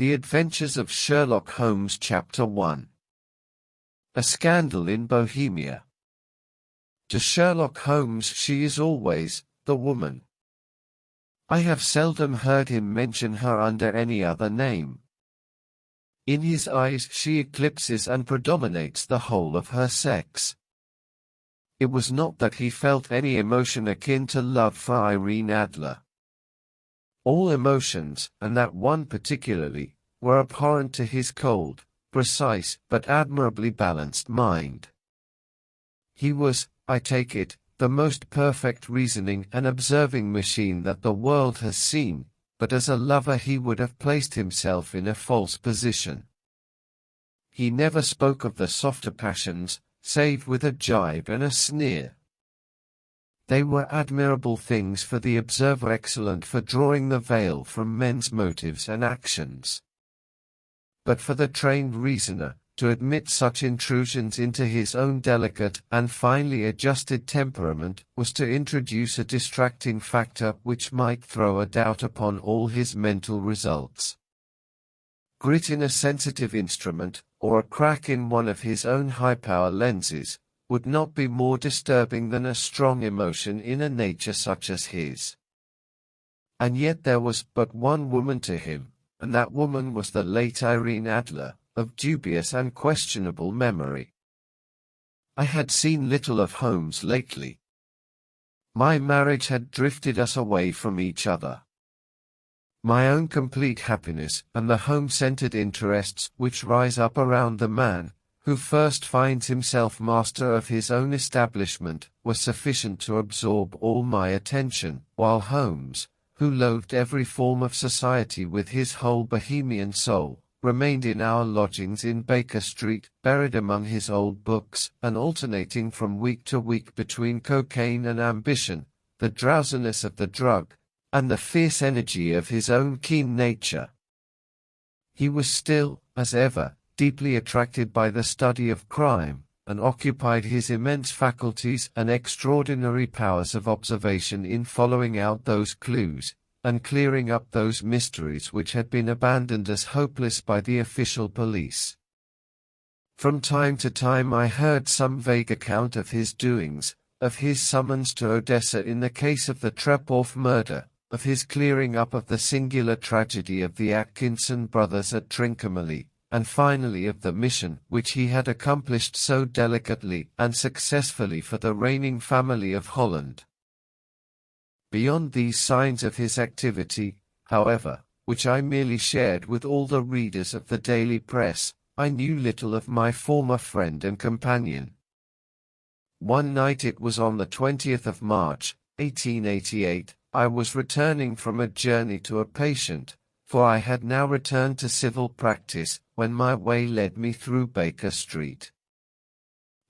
The Adventures of Sherlock Holmes Chapter 1. A Scandal in Bohemia. To Sherlock Holmes she is always the woman. I have seldom heard him mention her under any other name. In his eyes she eclipses and predominates the whole of her sex. It was not that he felt any emotion akin to love for Irene Adler. All emotions, and that one particularly, were abhorrent to his cold, precise, but admirably balanced mind. He was, I take it, the most perfect reasoning and observing machine that the world has seen, but as a lover he would have placed himself in a false position. He never spoke of the softer passions, save with a jibe and a sneer. They were admirable things for the observer, excellent for drawing the veil from men's motives and actions. But for the trained reasoner, to admit such intrusions into his own delicate and finely adjusted temperament was to introduce a distracting factor which might throw a doubt upon all his mental results. Grit in a sensitive instrument, or a crack in one of his own high-power lenses, would not be more disturbing than a strong emotion in a nature such as his. And yet there was but one woman to him, and that woman was the late Irene Adler, of dubious and questionable memory. I had seen little of Holmes lately. My marriage had drifted us away from each other. My own complete happiness and the home-centered interests which rise up around the man who first finds himself master of his own establishment, were sufficient to absorb all my attention, while Holmes, who loathed every form of society with his whole Bohemian soul, remained in our lodgings in Baker Street, buried among his old books, and alternating from week to week between cocaine and ambition, the drowsiness of the drug, and the fierce energy of his own keen nature. He was still, as ever, deeply attracted by the study of crime, and occupied his immense faculties and extraordinary powers of observation in following out those clues, and clearing up those mysteries which had been abandoned as hopeless by the official police. From time to time I heard some vague account of his doings, of his summons to Odessa in the case of the Trepoff murder, of his clearing up of the singular tragedy of the Atkinson brothers at Trincomalee, and finally of the mission which he had accomplished so delicately and successfully for the reigning family of Holland. Beyond these signs of his activity, however, which I merely shared with all the readers of the daily press, I knew little of my former friend and companion. One night, it was on the 20th of March, 1888, I was returning from a journey to a patient, for I had now returned to civil practice, when my way led me through Baker Street.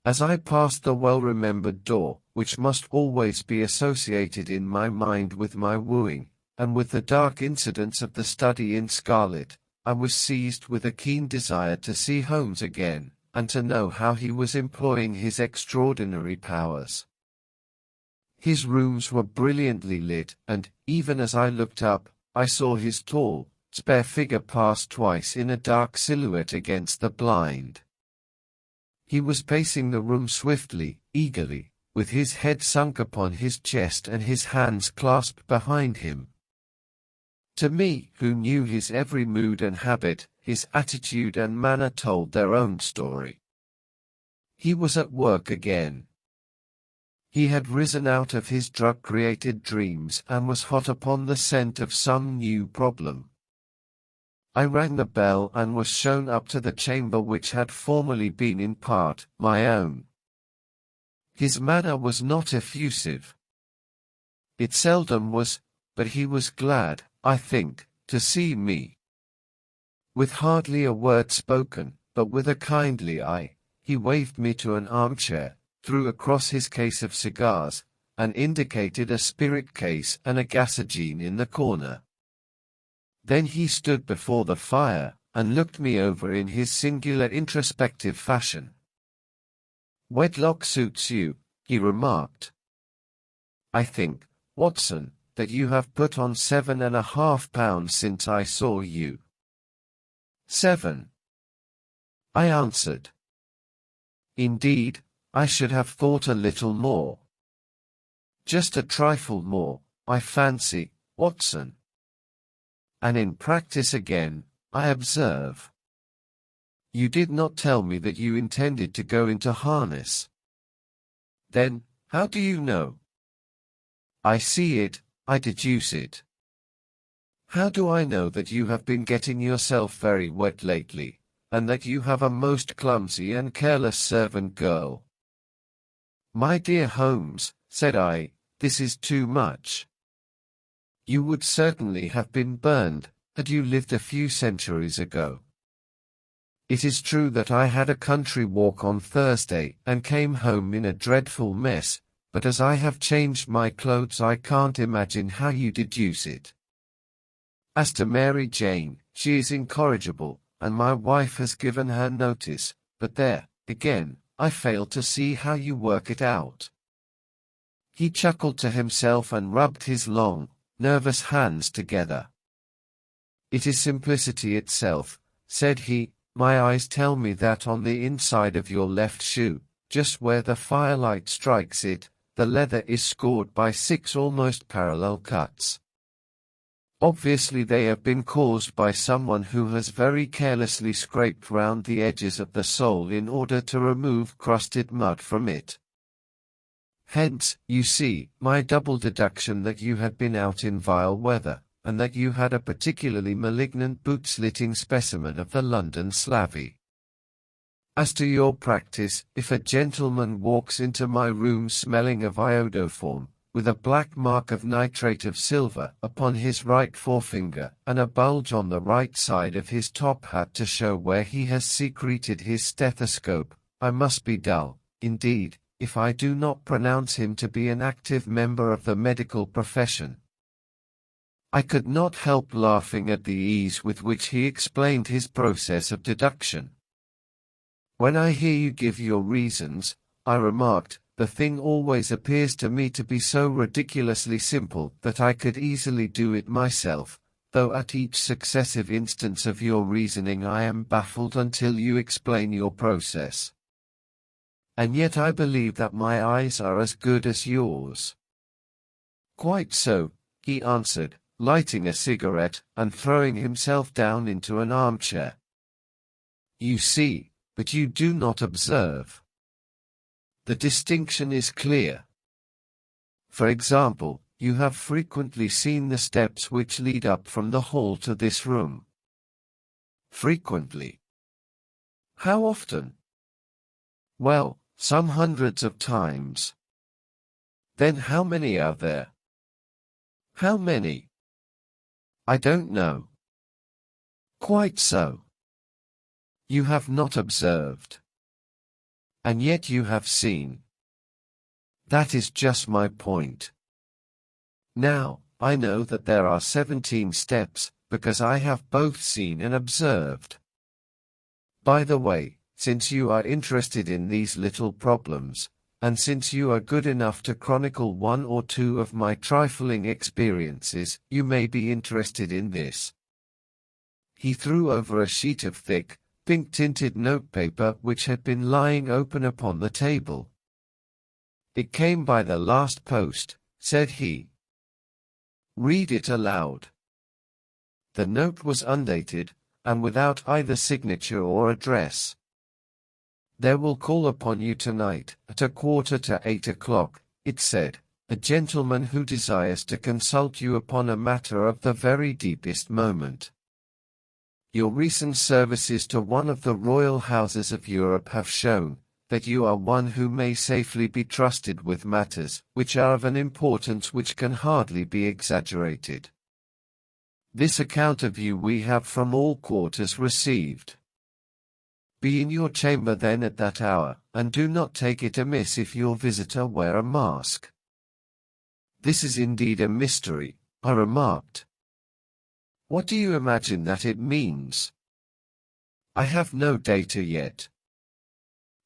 As I passed the well-remembered door, which must always be associated in my mind with my wooing, and with the dark incidents of the study in scarlet, I was seized with a keen desire to see Holmes again, and to know how he was employing his extraordinary powers. His rooms were brilliantly lit, and, even as I looked up, I saw his tall, spare figure pass twice in a dark silhouette against the blind. He was pacing the room swiftly, eagerly, with his head sunk upon his chest and his hands clasped behind him. To me, who knew his every mood and habit, his attitude and manner told their own story. He was at work again. He had risen out of his drug-created dreams and was hot upon the scent of some new problem. I rang the bell and was shown up to the chamber which had formerly been in part my own. His manner was not effusive. It seldom was, but he was glad, I think, to see me. With hardly a word spoken, but with a kindly eye, he waved me to an armchair, threw across his case of cigars, and indicated a spirit case and a gasogene in the corner. Then he stood before the fire, and looked me over in his singular introspective fashion. "Wedlock suits you," he remarked. "I think, Watson, that you have put on 7.5 pounds since I saw you." 7. I answered. Indeed, I should have thought a little more. Just a trifle more, I fancy, Watson. And in practice again, I observe. You did not tell me that you intended to go into harness. Then, how do you know? I see it, I deduce it. How do I know that you have been getting yourself very wet lately, and that you have a most clumsy and careless servant girl? My dear Holmes, said I, this is too much. You would certainly have been burned, had you lived a few centuries ago. It is true that I had a country walk on Thursday and came home in a dreadful mess, but as I have changed my clothes I can't imagine how you deduce it. As to Mary Jane, she is incorrigible, and my wife has given her notice, but there, again, I fail to see how you work it out. He chuckled to himself and rubbed his long, nervous hands together. It is simplicity itself, said he. My eyes tell me that on the inside of your left shoe, just where the firelight strikes it, the leather is scored by 6 almost parallel cuts. Obviously they have been caused by someone who has very carelessly scraped round the edges of the sole in order to remove crusted mud from it. Hence, you see, my double deduction that you had been out in vile weather, and that you had a particularly malignant boot-slitting specimen of the London slavey. As to your practice, if a gentleman walks into my room smelling of iodoform, with a black mark of nitrate of silver upon his right forefinger and a bulge on the right side of his top hat to show where he has secreted his stethoscope, I must be dull, indeed, if I do not pronounce him to be an active member of the medical profession. I could not help laughing at the ease with which he explained his process of deduction. When I hear you give your reasons, I remarked, the thing always appears to me to be so ridiculously simple that I could easily do it myself, though at each successive instance of your reasoning I am baffled until you explain your process. And yet I believe that my eyes are as good as yours. Quite so, he answered, lighting a cigarette, and throwing himself down into an armchair. You see, but you do not observe. The distinction is clear. For example, you have frequently seen the steps which lead up from the hall to this room. Frequently. How often? Well, some hundreds of times. Then how many are there? How many? I don't know. Quite so. You have not observed. And yet you have seen. That is just my point. Now, I know that there are 17 steps, because I have both seen and observed. By the way, since you are interested in these little problems, and since you are good enough to chronicle 1 or 2 of my trifling experiences, you may be interested in this. He threw over a sheet of thick, pink-tinted notepaper which had been lying open upon the table. It came by the last post, said he. Read it aloud. The note was undated, and without either signature or address. There will call upon you tonight, at 7:45 o'clock, it said, a gentleman who desires to consult you upon a matter of the very deepest moment. Your recent services to one of the royal houses of Europe have shown that you are one who may safely be trusted with matters which are of an importance which can hardly be exaggerated. This account of you we have from all quarters received. Be in your chamber then at that hour, and do not take it amiss if your visitor wear a mask. This is indeed a mystery, I remarked. What do you imagine that it means? I have no data yet.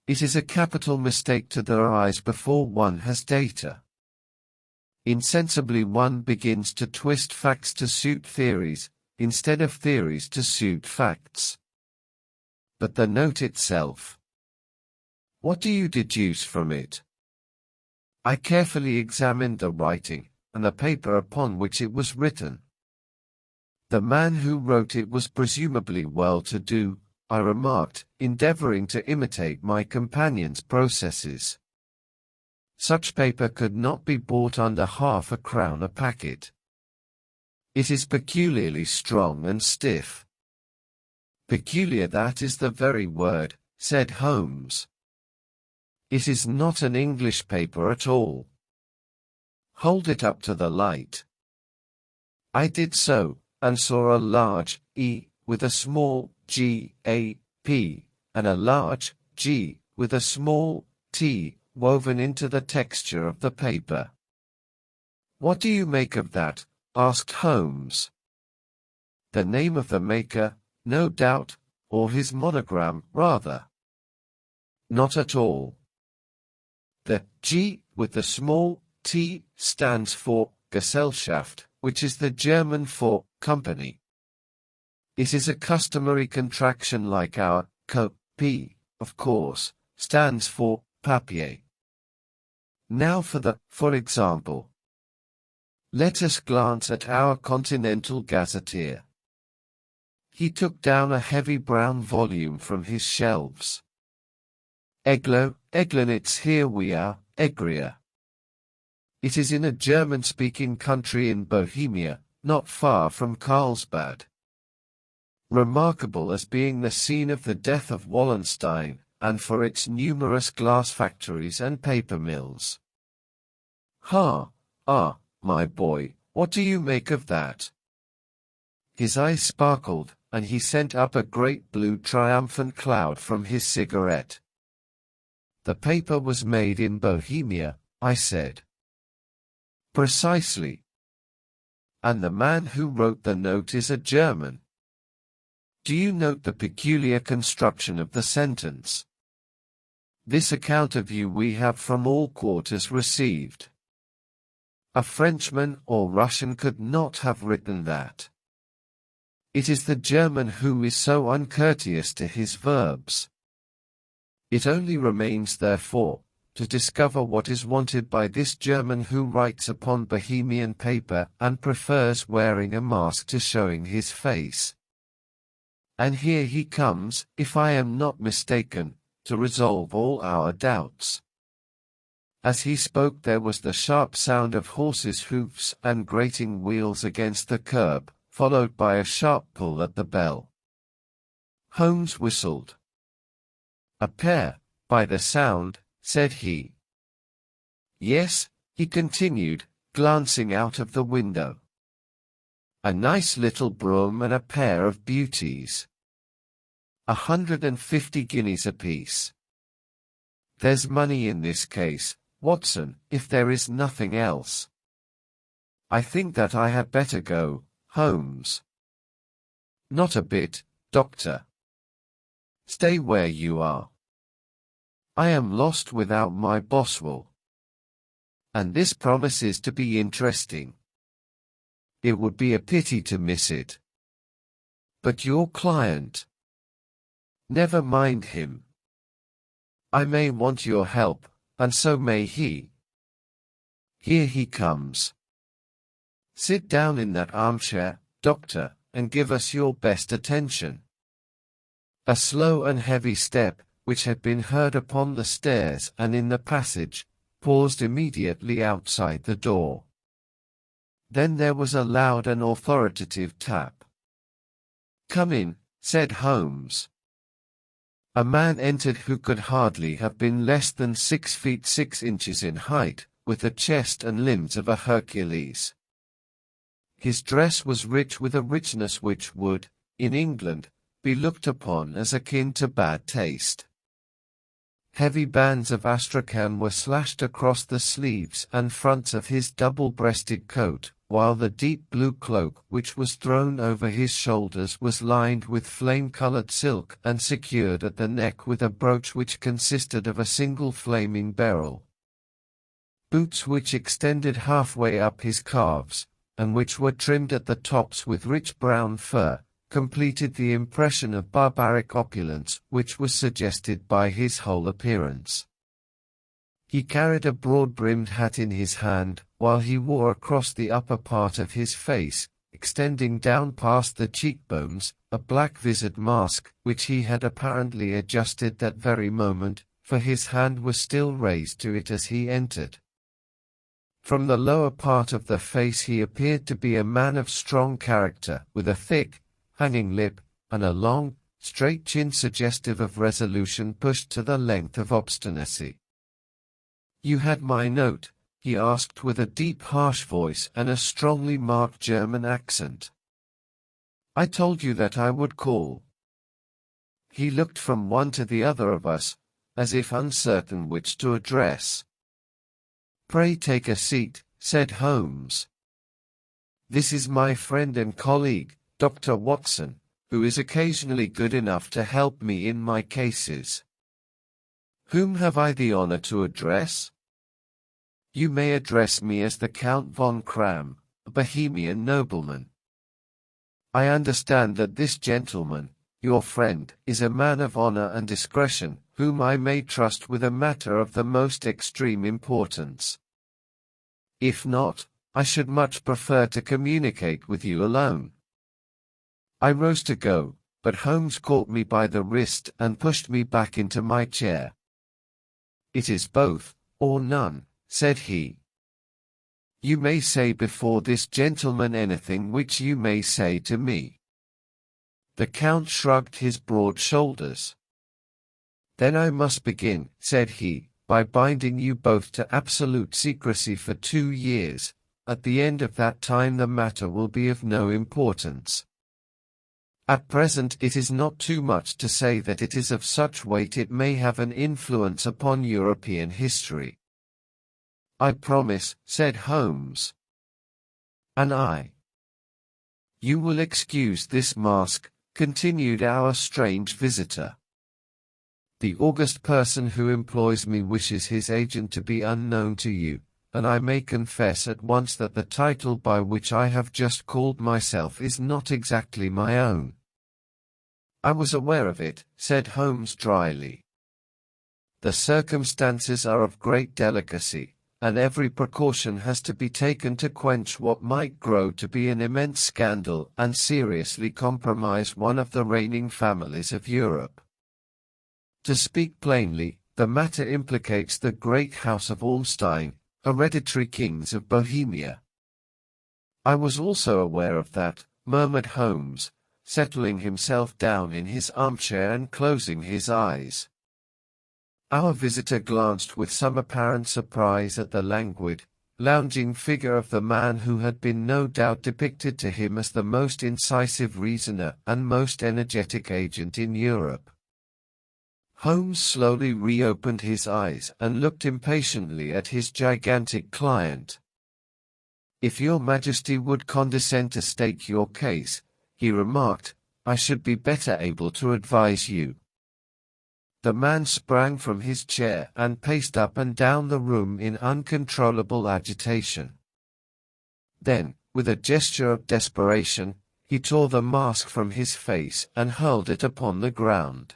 It is a capital mistake to the eyes before one has data. Insensibly one begins to twist facts to suit theories, instead of theories to suit facts. But the note itself. What do you deduce from it? I carefully examined the writing, and the paper upon which it was written. The man who wrote it was presumably well-to-do, I remarked, endeavoring to imitate my companion's processes. Such paper could not be bought under £0.50 a packet. It is peculiarly strong and stiff. Peculiar, that is the very word, said Holmes. It is not an English paper at all. Hold it up to the light. I did so, and saw a large E with a small G-A-P, and a large G with a small T woven into the texture of the paper. What do you make of that? Asked Holmes. The name of the maker, no doubt, or his monogram, rather. Not at all. The G with the small T stands for Gesellschaft, which is the German for company. It is a customary contraction like our P, of course, stands for papier. Now for example. Let us glance at our Continental Gazetteer. He took down a heavy brown volume from his shelves. Eglenitz, here we are, Egria. It is in a German-speaking country in Bohemia, not far from Carlsbad. Remarkable as being the scene of the death of Wallenstein, and for its numerous glass factories and paper mills. My boy, what do you make of that? His eyes sparkled, and he sent up a great blue triumphant cloud from his cigarette. The paper was made in Bohemia, I said. Precisely. And the man who wrote the note is a German. Do you note the peculiar construction of the sentence? This account of you we have from all quarters received. A Frenchman or Russian could not have written that. It is the German who is so uncourteous to his verbs. It only remains, therefore, to discover what is wanted by this German who writes upon Bohemian paper and prefers wearing a mask to showing his face. And here he comes, if I am not mistaken, to resolve all our doubts. As he spoke there was the sharp sound of horses' hoofs and grating wheels against the curb, followed by a sharp pull at the bell. Holmes whistled. A pair, by the sound, said he. Yes, he continued, glancing out of the window. A nice little brougham and a pair of beauties. 150 guineas apiece. There's money in this case, Watson, if there is nothing else. I think that I had better go, Holmes. Not a bit, Doctor. Stay where you are. I am lost without my Boswell. And this promises to be interesting. It would be a pity to miss it. But your client? Never mind him. I may want your help, and so may he. Here he comes. Sit down in that armchair, Doctor, and give us your best attention. A slow and heavy step, which had been heard upon the stairs and in the passage, paused immediately outside the door. Then there was a loud and authoritative tap. Come in, said Holmes. A man entered who could hardly have been less than 6 feet 6 inches in height, with the chest and limbs of a Hercules. His dress was rich with a richness which would, in England, be looked upon as akin to bad taste. Heavy bands of astrakhan were slashed across the sleeves and fronts of his double-breasted coat, while the deep blue cloak which was thrown over his shoulders was lined with flame-colored silk and secured at the neck with a brooch which consisted of a single flaming beryl. Boots which extended halfway up his calves, and which were trimmed at the tops with rich brown fur, completed the impression of barbaric opulence which was suggested by his whole appearance. He carried a broad-brimmed hat in his hand, while he wore across the upper part of his face, extending down past the cheekbones, a black visored mask, which he had apparently adjusted that very moment, for his hand was still raised to it as he entered. From the lower part of the face he appeared to be a man of strong character, with a thick, hanging lip, and a long, straight chin suggestive of resolution pushed to the length of obstinacy. "You had my note?" he asked with a deep harsh voice and a strongly marked German accent. "I told you that I would call." He looked from one to the other of us, as if uncertain which to address. "Pray take a seat," said Holmes. "This is my friend and colleague, Dr. Watson, who is occasionally good enough to help me in my cases. Whom have I the honor to address?" "You may address me as the Count von Kram, a Bohemian nobleman. I understand that this gentleman, your friend, is a man of honor and discretion, whom I may trust with a matter of the most extreme importance. If not, I should much prefer to communicate with you alone." I rose to go, but Holmes caught me by the wrist and pushed me back into my chair. "It is both, or none," said he. "You may say before this gentleman anything which you may say to me." The Count shrugged his broad shoulders. "Then I must begin," said he, "by binding you both to absolute secrecy for 2 years. At the end of that time the matter will be of no importance. At present it is not too much to say that it is of such weight it may have an influence upon European history." "I promise," said Holmes. "And I." "You will excuse this mask," continued our strange visitor. "The august person who employs me wishes his agent to be unknown to you, and I may confess at once that the title by which I have just called myself is not exactly my own." "I was aware of it," said Holmes dryly. "The circumstances are of great delicacy, and every precaution has to be taken to quench what might grow to be an immense scandal and seriously compromise one of the reigning families of Europe. To speak plainly, the matter implicates the great house of Ormstein, hereditary kings of Bohemia." "I was also aware of that," murmured Holmes, settling himself down in his armchair and closing his eyes. Our visitor glanced with some apparent surprise at the languid, lounging figure of the man who had been no doubt depicted to him as the most incisive reasoner and most energetic agent in Europe. Holmes slowly reopened his eyes and looked impatiently at his gigantic client. "If your Majesty would condescend to state your case," he remarked, "I should be better able to advise you." The man sprang from his chair and paced up and down the room in uncontrollable agitation. Then, with a gesture of desperation, he tore the mask from his face and hurled it upon the ground.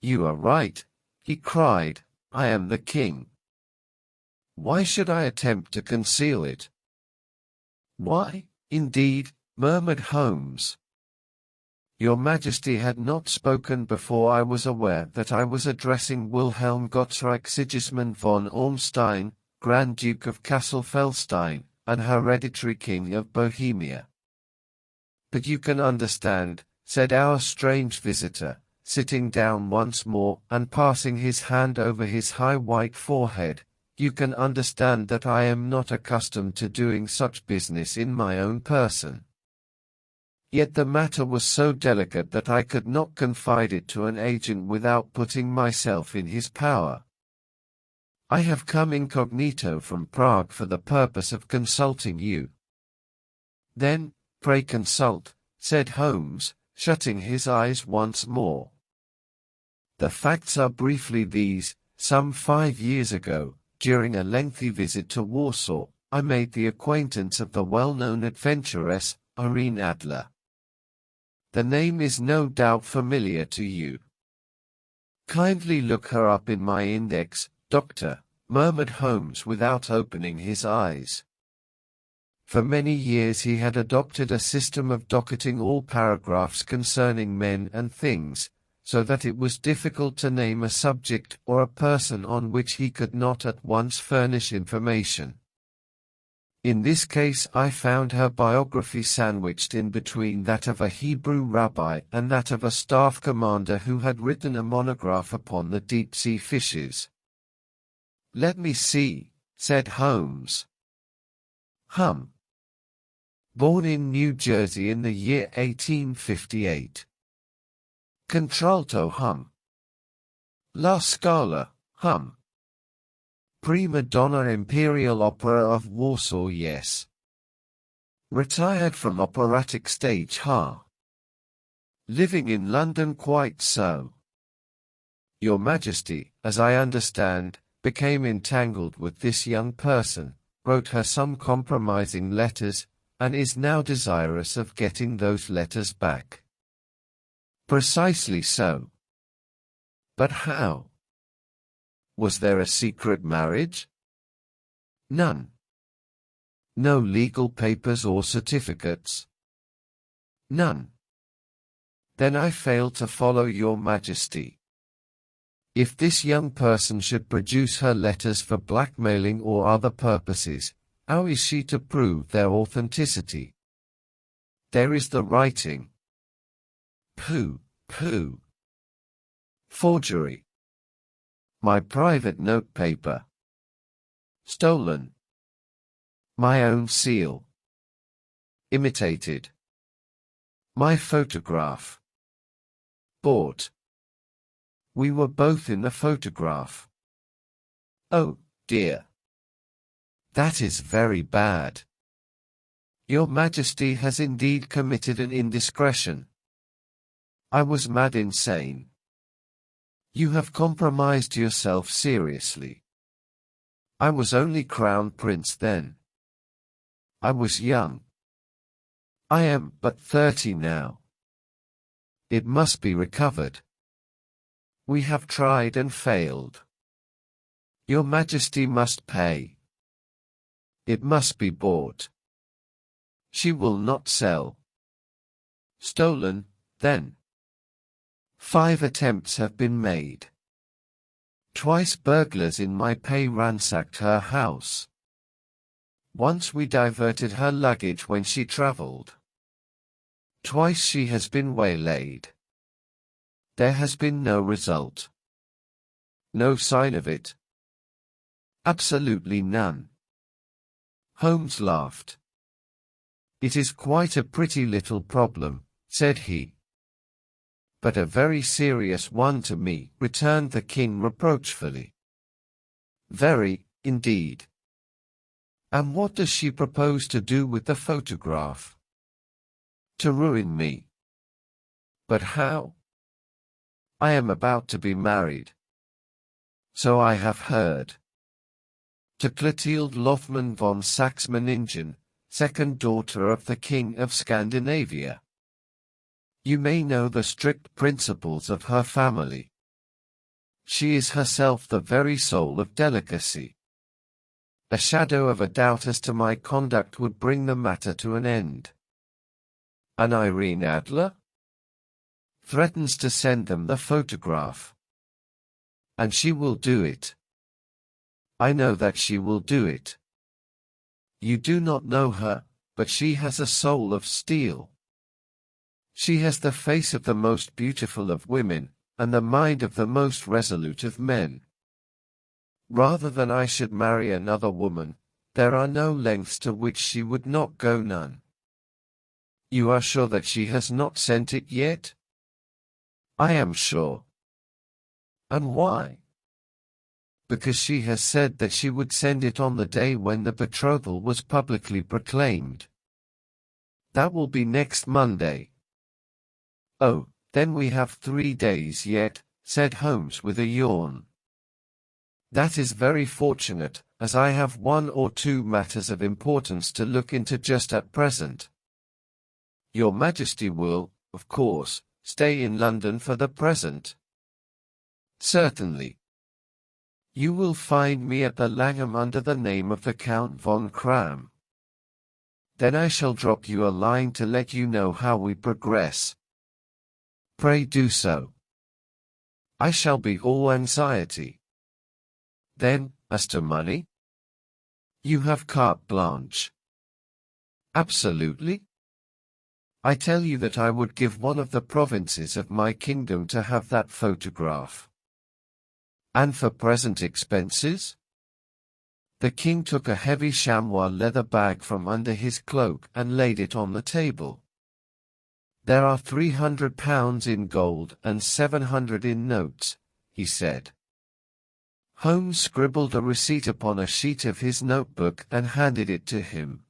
"You are right," he cried, "I am the king. Why should I attempt to conceal it?" "Why, indeed?" murmured Holmes. "Your Majesty had not spoken before I was aware that I was addressing Wilhelm Gottschalk Sigismund von Ormstein, Grand Duke of Cassel-Felstein, and hereditary King of Bohemia." "But you can understand," said our strange visitor, sitting down once more and passing his hand over his high white forehead, "you can understand that I am not accustomed to doing such business in my own person. Yet the matter was so delicate that I could not confide it to an agent without putting myself in his power. I have come incognito from Prague for the purpose of consulting you." "Then, pray consult," said Holmes, shutting his eyes once more. "The facts are briefly these. Some 5 years ago, during a lengthy visit to Warsaw, I made the acquaintance of the well-known adventuress, Irene Adler. The name is no doubt familiar to you. Kindly look her up in my index, Doctor, murmured Holmes without opening his eyes. For many years he had adopted a system of docketing all paragraphs concerning men and things, so that it was difficult to name a subject or a person on which he could not at once furnish information. In this case I found her biography sandwiched in between that of a Hebrew rabbi and that of a staff commander who had written a monograph upon the deep-sea fishes. "Let me see," said Holmes. Born in New Jersey in the year 1858. Contralto, La Scala, Prima donna Imperial Opera of Warsaw, yes. Retired from operatic stage, Living in London, quite so. Your Majesty, as I understand, became entangled with this young person, wrote her some compromising letters, and is now desirous of getting those letters back. Precisely so. But how? Was there a secret marriage? None. No legal papers or certificates? None. Then I fail to follow your Majesty. If this young person should produce her letters for blackmailing or other purposes, how is she to prove their authenticity? There is the writing. Pooh. Forgery. My private notepaper. Stolen. My own seal. Imitated. My photograph. Bought. We were both in the photograph. Oh, dear. That is very bad. Your Majesty has indeed committed an indiscretion. I was mad insane. You have compromised yourself seriously. I was only Crown Prince then. I was young. I am but 30 now. It must be recovered. We have tried and failed. Your Majesty must pay. It must be bought. She will not sell. Stolen, then. 5 attempts have been made. Twice burglars in my pay ransacked her house. Once we diverted her luggage when she travelled. Twice she has been waylaid. There has been no result. No sign of it. Absolutely none. Holmes laughed. It is quite a pretty little problem, said he. But a very serious one to me, returned the king reproachfully. Very, indeed. And what does she propose to do with the photograph? To ruin me. But how? I am about to be married. So I have heard. To Clotilde Lothman von Saxe-Meiningen, second daughter of the King of Scandinavia. You may know the strict principles of her family. She is herself the very soul of delicacy. A shadow of a doubt as to my conduct would bring the matter to an end. And Irene Adler? Threatens to send them the photograph. And she will do it. I know that she will do it. You do not know her, but she has a soul of steel. She has the face of the most beautiful of women, and the mind of the most resolute of men. Rather than I should marry another woman, there are no lengths to which she would not go, none. You are sure that she has not sent it yet? I am sure. And why? Because she has said that she would send it on the day when the betrothal was publicly proclaimed. That will be next Monday. Oh, then we have 3 days yet, said Holmes with a yawn. That is very fortunate, as I have 1 or 2 matters of importance to look into just at present. Your Majesty will, of course, stay in London for the present? Certainly. You will find me at the Langham under the name of the Count von Kram. Then I shall drop you a line to let you know how we progress. Pray do so. I shall be all anxiety. Then, as to money? You have carte blanche. Absolutely. I tell you that I would give one of the provinces of my kingdom to have that photograph. And for present expenses? The king took a heavy chamois leather bag from under his cloak and laid it on the table. There are £300 in gold and 700 in notes, he said. Holmes scribbled a receipt upon a sheet of his notebook and handed it to him.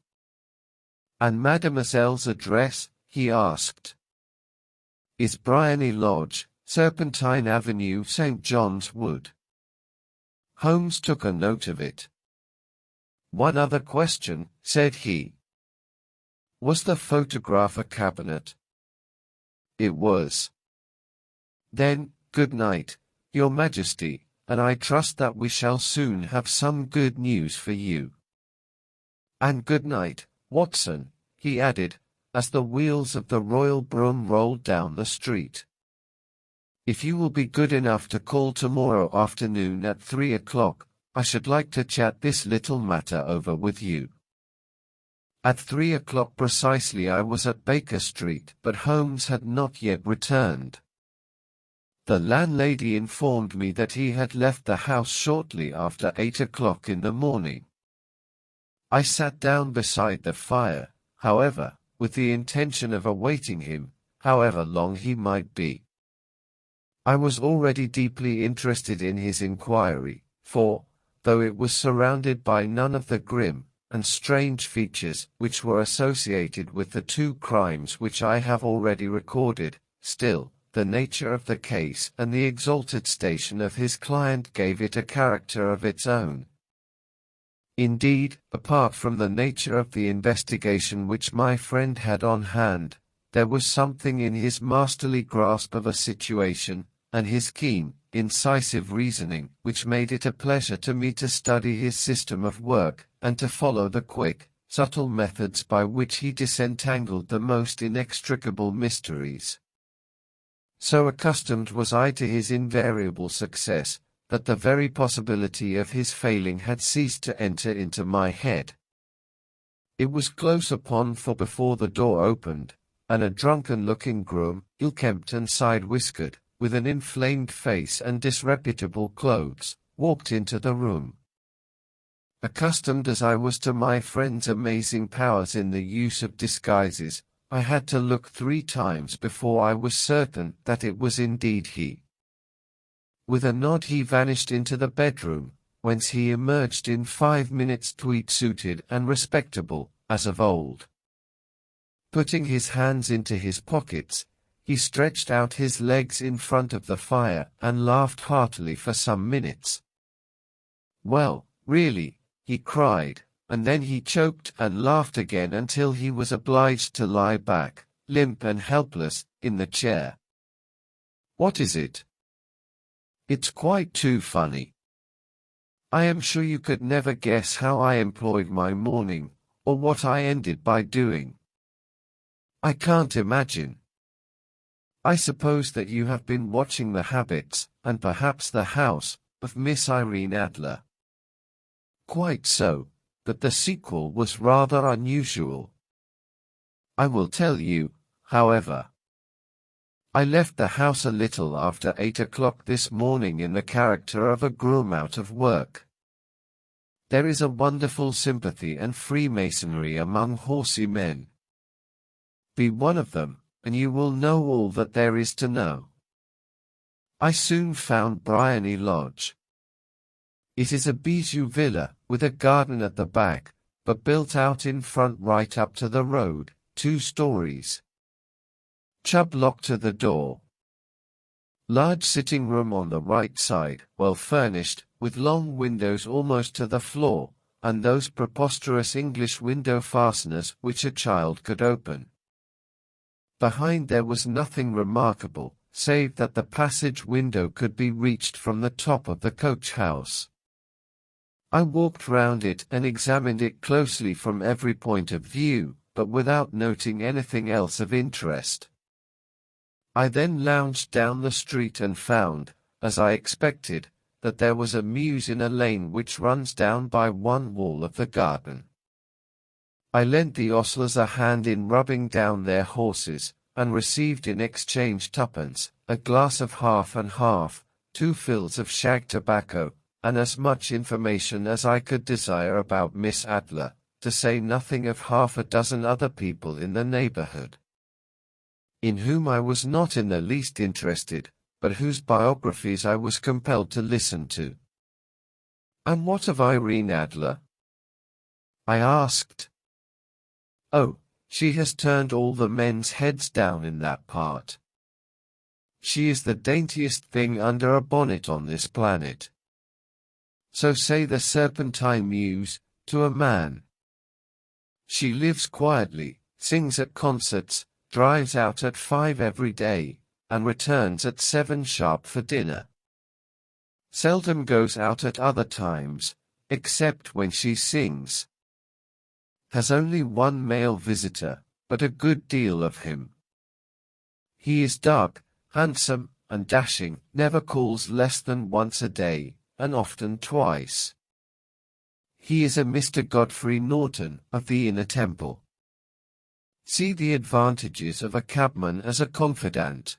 And mademoiselle's address? He asked. Is Briony Lodge, Serpentine Avenue, St. John's Wood. Holmes took a note of it. One other question, said he. Was the photograph a cabinet? It was. Then, good night, Your Majesty, and I trust that we shall soon have some good news for you. And good night, Watson, he added, as the wheels of the royal brougham rolled down the street. If you will be good enough to call tomorrow afternoon at 3 o'clock, I should like to chat this little matter over with you. At 3 o'clock precisely I was at Baker Street, but Holmes had not yet returned. The landlady informed me that he had left the house shortly after 8 o'clock in the morning. I sat down beside the fire, however, with the intention of awaiting him, however long he might be. I was already deeply interested in his inquiry, for, though it was surrounded by none of the grim and strange features which were associated with the two crimes which I have already recorded, still, the nature of the case and the exalted station of his client gave it a character of its own. Indeed, apart from the nature of the investigation which my friend had on hand, there was something in his masterly grasp of a situation, and his keen, incisive reasoning, which made it a pleasure to me to study his system of work, and to follow the quick, subtle methods by which he disentangled the most inextricable mysteries. So accustomed was I to his invariable success, that the very possibility of his failing had ceased to enter into my head. It was close upon 4 before the door opened, and a drunken-looking groom, ill-kempt and side-whiskered, with an inflamed face and disreputable clothes, walked into the room. Accustomed as I was to my friend's amazing powers in the use of disguises, I had to look 3 times before I was certain that it was indeed he. With a nod he vanished into the bedroom, whence he emerged in 5 minutes tweed-suited and respectable, as of old. Putting his hands into his pockets, he stretched out his legs in front of the fire and laughed heartily for some minutes. Well, really, he cried, and then he choked and laughed again until he was obliged to lie back, limp and helpless, in the chair. What is it? It's quite too funny. I am sure you could never guess how I employed my morning, or what I ended by doing. I can't imagine. I suppose that you have been watching the habits, and perhaps the house, of Miss Irene Adler. Quite so, but the sequel was rather unusual. I will tell you, however. I left the house a little after 8 o'clock this morning in the character of a groom out of work. There is a wonderful sympathy and freemasonry among horsey men. Be one of them, and you will know all that there is to know. I soon found Briony Lodge. It is a bijou villa, with a garden at the back, but built out in front right up to the road, 2 stories. Chubb lock to the door. Large sitting room on the right side, well furnished, with long windows almost to the floor, and those preposterous English window fasteners which a child could open. Behind there was nothing remarkable, save that the passage window could be reached from the top of the coach house. I walked round it and examined it closely from every point of view, but without noting anything else of interest. I then lounged down the street and found, as I expected, that there was a mews in a lane which runs down by one wall of the garden. I lent the ostlers a hand in rubbing down their horses, and received in exchange twopence, a glass of half and half, 2 fills of shag tobacco, and as much information as I could desire about Miss Adler, to say nothing of half a dozen other people in the neighborhood, in whom I was not in the least interested, but whose biographies I was compelled to listen to. "And what of Irene Adler?" I asked. "Oh, she has turned all the men's heads down in that part. She is the daintiest thing under a bonnet on this planet. So say the Serpentine Mews, to a man. She lives quietly, sings at concerts, drives out at 5 every day, and returns at 7 sharp for dinner. Seldom goes out at other times, except when she sings. Has only one male visitor, but a good deal of him. He is dark, handsome, and dashing, never calls less than once a day, and often twice. He is a Mr. Godfrey Norton, of the Inner Temple. See the advantages of a cabman as a confidant.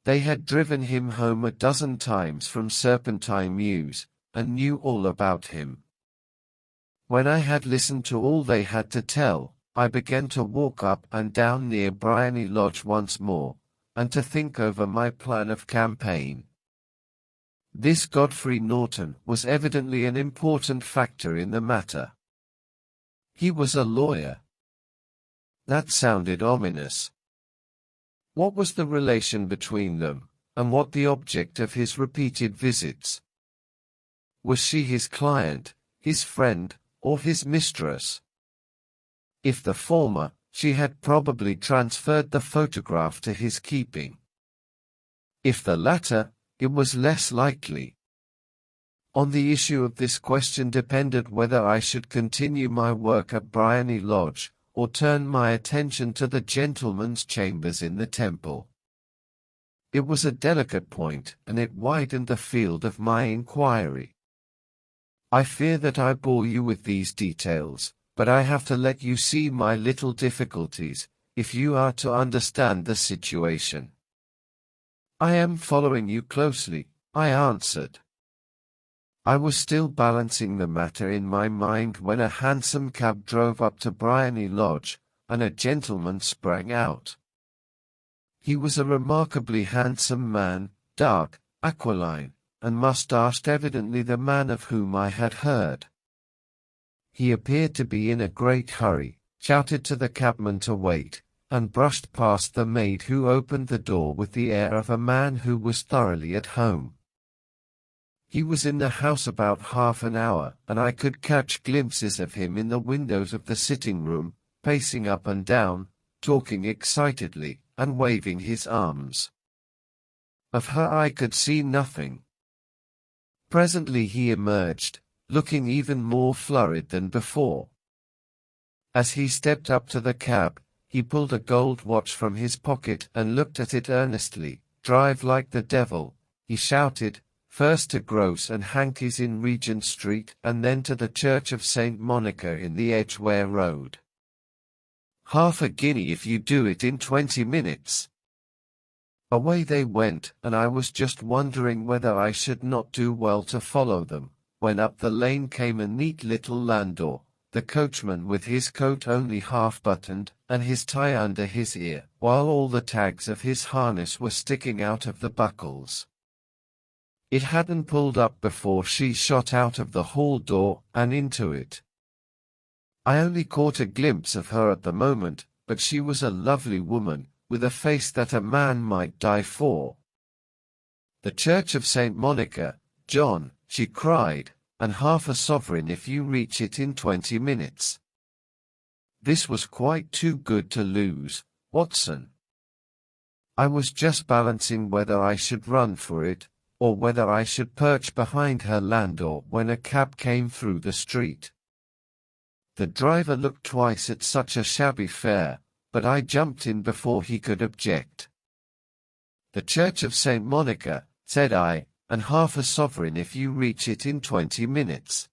They had driven him home a dozen times from Serpentine Mews, and knew all about him. When I had listened to all they had to tell, I began to walk up and down near Briony Lodge once more, and to think over my plan of campaign. This Godfrey Norton was evidently an important factor in the matter. He was a lawyer. That sounded ominous. What was the relation between them, and what the object of his repeated visits? Was she his client, his friend, or his mistress? If the former, she had probably transferred the photograph to his keeping. If the latter, it was less likely. On the issue of this question depended whether I should continue my work at Briony Lodge, or turn my attention to the gentlemen's chambers in the Temple. It was a delicate point, and it widened the field of my inquiry. I fear that I bore you with these details, but I have to let you see my little difficulties, if you are to understand the situation. I am following you closely, I answered. I was still balancing the matter in my mind when a hansom cab drove up to Briony Lodge, and a gentleman sprang out. He was a remarkably handsome man, dark, aquiline, and mustached, evidently the man of whom I had heard. He appeared to be in a great hurry, shouted to the cabman to wait, and brushed past the maid who opened the door with the air of a man who was thoroughly at home. He was in the house about half an hour, and I could catch glimpses of him in the windows of the sitting room, pacing up and down, talking excitedly, and waving his arms. Of her I could see nothing. Presently he emerged, looking even more flurried than before. As he stepped up to the cab, he pulled a gold watch from his pocket and looked at it earnestly. "Drive like the devil," he shouted, first to Gross and Hankey's in Regent Street, and then to the Church of St. Monica in the Edgware Road. "Half a guinea if you do it in 20 minutes. Away they went, and I was just wondering whether I should not do well to follow them, when up the lane came a neat little landau, the coachman with his coat only half buttoned, and his tie under his ear, while all the tags of his harness were sticking out of the buckles. It hadn't pulled up before she shot out of the hall door and into it. I only caught a glimpse of her at the moment, but she was a lovely woman, with a face that a man might die for. "The Church of St. Monica, John," she cried, "and half a sovereign if you reach it in 20 minutes. This was quite too good to lose. Watson. I was just balancing whether I should run for it, or whether I should perch behind her landau when a cab came through the street. The driver looked twice at such a shabby fare, but I jumped in before he could object. "The Church of St. Monica," said I, "and half a sovereign if you reach it in 20 minutes.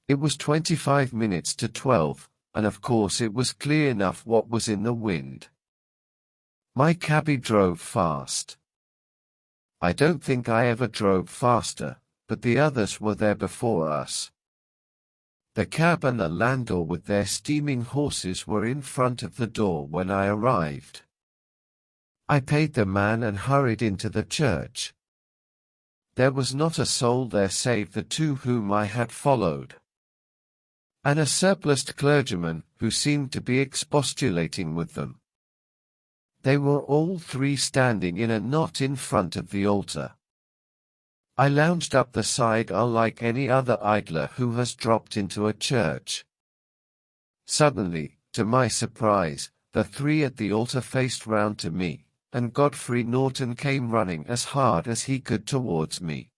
It was 25 minutes to 12, and of course it was clear enough what was in the wind. My cabby drove fast. I don't think I ever drove faster, but the others were there before us. The cab and the landau with their steaming horses were in front of the door when I arrived. I paid the man and hurried into the church. There was not a soul there save the two whom I had followed, and a surpliced clergyman who seemed to be expostulating with them. They were all three standing in a knot in front of the altar. I lounged up the side aisle like any other idler who has dropped into a church. Suddenly, to my surprise, the three at the altar faced round to me, and Godfrey Norton came running as hard as he could towards me.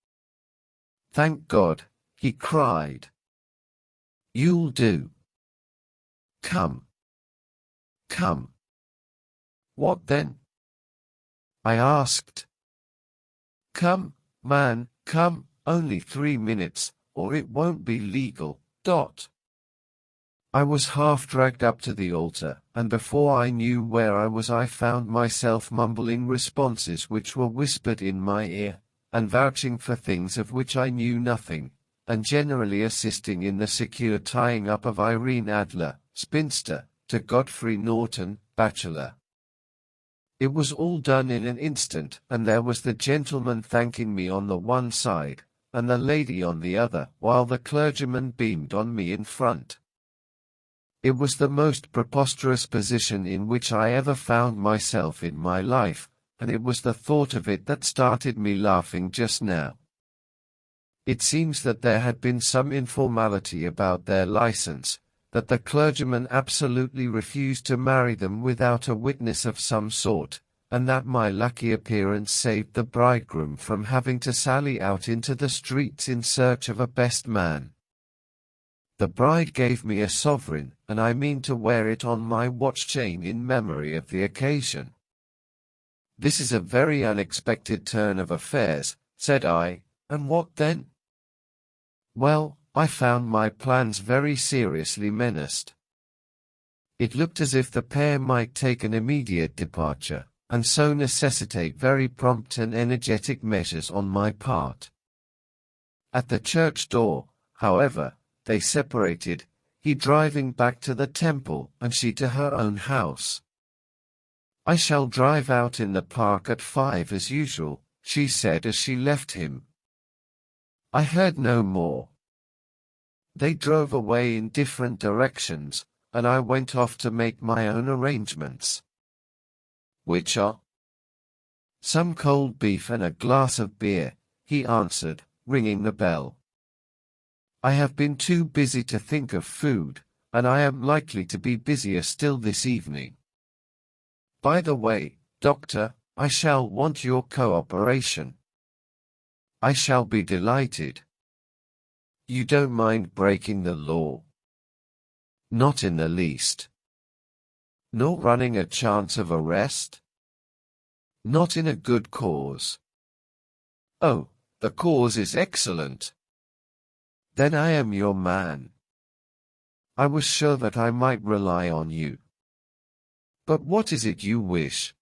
"Thank God," he cried. "You'll do. Come. Come." "What then?" I asked. "Come, man, come, only 3 minutes, or it won't be legal. I was half dragged up to the altar, and before I knew where I was I found myself mumbling responses which were whispered in my ear, and vouching for things of which I knew nothing, and generally assisting in the secure tying up of Irene Adler, spinster, to Godfrey Norton, bachelor. It was all done in an instant, and there was the gentleman thanking me on the one side, and the lady on the other, while the clergyman beamed on me in front. It was the most preposterous position in which I ever found myself in my life, and it was the thought of it that started me laughing just now. It seems that there had been some informality about their license, that the clergyman absolutely refused to marry them without a witness of some sort, and that my lucky appearance saved the bridegroom from having to sally out into the streets in search of a best man. The bride gave me a sovereign, and I mean to wear it on my watch chain in memory of the occasion. "This is a very unexpected turn of affairs," said I, "and what then?" "Well, I found my plans very seriously menaced. It looked as if the pair might take an immediate departure, and so necessitate very prompt and energetic measures on my part. At the church door, however, they separated, he driving back to the temple, and she to her own house. "I shall drive out in the park at 5 as usual," she said as she left him. I heard no more. They drove away in different directions, and I went off to make my own arrangements. "Which are?" "Some cold beef and a glass of beer," he answered, ringing the bell. "I have been too busy to think of food, and I am likely to be busier still this evening. By the way, Doctor, I shall want your cooperation." "I shall be delighted." "You don't mind breaking the law?" "Not in the least." "Nor running a chance of arrest?" "Not in a good cause." "Oh, the cause is excellent. Then I am your man. I was sure that I might rely on you. But what is it you wish?"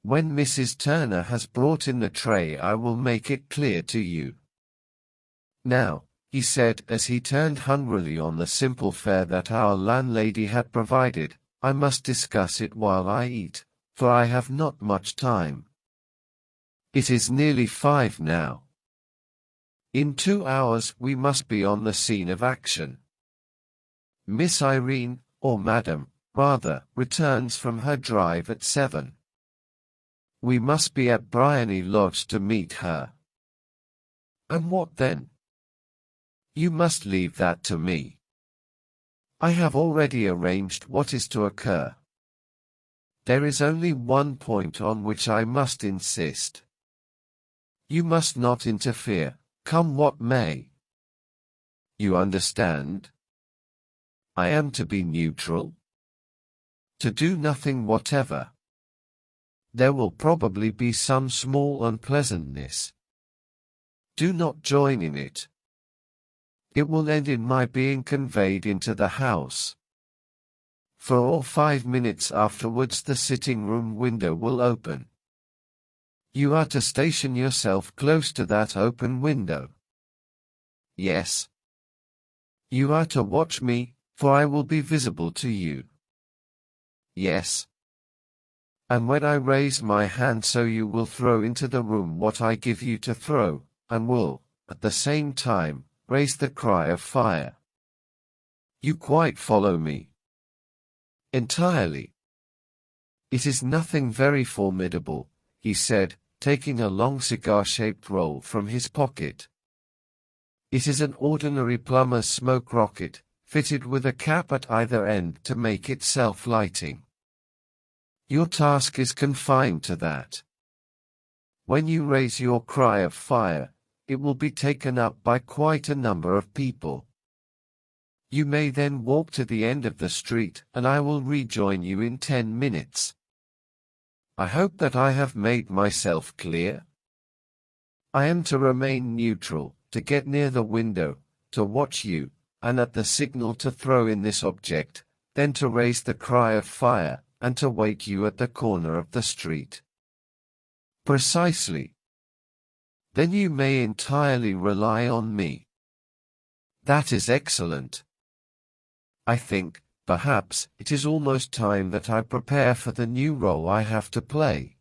"When Mrs. Turner has brought in the tray I will make it clear to you. Now," he said as he turned hungrily on the simple fare that our landlady had provided, "I must discuss it while I eat, for I have not much time. It is nearly 5 now. In 2 hours we must be on the scene of action. Miss Irene, or Madam, rather, returns from her drive at 7. We must be at Briony Lodge to meet her." "And what then?" "You must leave that to me. I have already arranged what is to occur. There is only one point on which I must insist. You must not interfere, come what may. You understand? I am to be neutral. To do nothing whatever. There will probably be some small unpleasantness. Do not join in it. It will end in my being conveyed into the house. 4 or 5 minutes afterwards the sitting-room window will open. You are to station yourself close to that open window. Yes. You are to watch me, for I will be visible to you. Yes. And when I raise my hand so you will throw into the room what I give you to throw, and will, at the same time, raise the cry of fire. You quite follow me? Entirely. It is nothing very formidable, he said, taking a long cigar-shaped roll from his pocket. It is an ordinary plumber's smoke rocket, fitted with a cap at either end to make it self-lighting. Your task is confined to that. When you raise your cry of fire, it will be taken up by quite a number of people. You may then walk to the end of the street, and I will rejoin you in 10 minutes. I hope that I have made myself clear. I am to remain neutral, to get near the window, to watch you, and at the signal to throw in this object, then to raise the cry of fire, and to wait you at the corner of the street. Precisely. Then you may entirely rely on me. That is excellent. I think, perhaps, it is almost time that I prepare for the new role I have to play.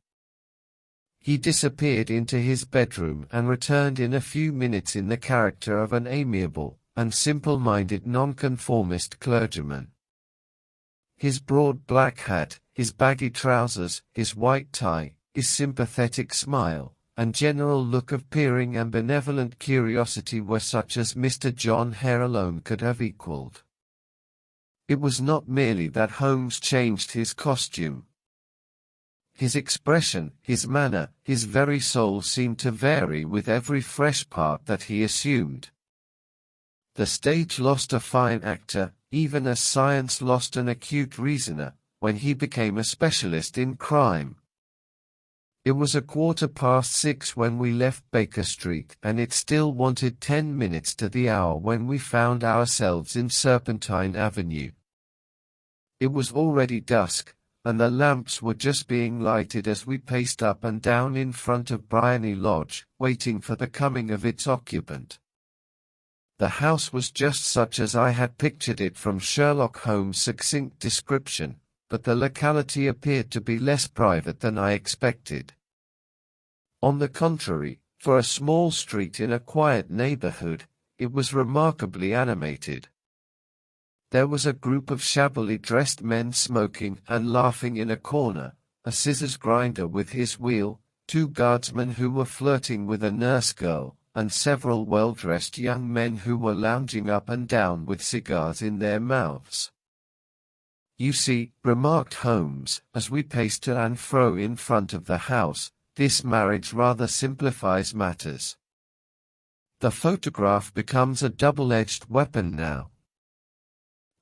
He disappeared into his bedroom and returned in a few minutes in the character of an amiable and simple-minded nonconformist clergyman. His broad black hat, his baggy trousers, his white tie, his sympathetic smile, and general look of peering and benevolent curiosity were such as Mr. John Hare alone could have equalled. It was not merely that Holmes changed his costume. His expression, his manner, his very soul seemed to vary with every fresh part that he assumed. The stage lost a fine actor, even as science lost an acute reasoner, when he became a specialist in crime. It was 6:15 when we left Baker Street, and it still wanted 10 minutes to the hour when we found ourselves in Serpentine Avenue. It was already dusk, and the lamps were just being lighted as we paced up and down in front of Briony Lodge, waiting for the coming of its occupant. The house was just such as I had pictured it from Sherlock Holmes' succinct description, but the locality appeared to be less private than I expected. On the contrary, for a small street in a quiet neighborhood, it was remarkably animated. There was a group of shabbily dressed men smoking and laughing in a corner, a scissors grinder with his wheel, 2 guardsmen who were flirting with a nurse girl, and several well-dressed young men who were lounging up and down with cigars in their mouths. You see, remarked Holmes, as we paced to and fro in front of the house, this marriage rather simplifies matters. The photograph becomes a double-edged weapon now.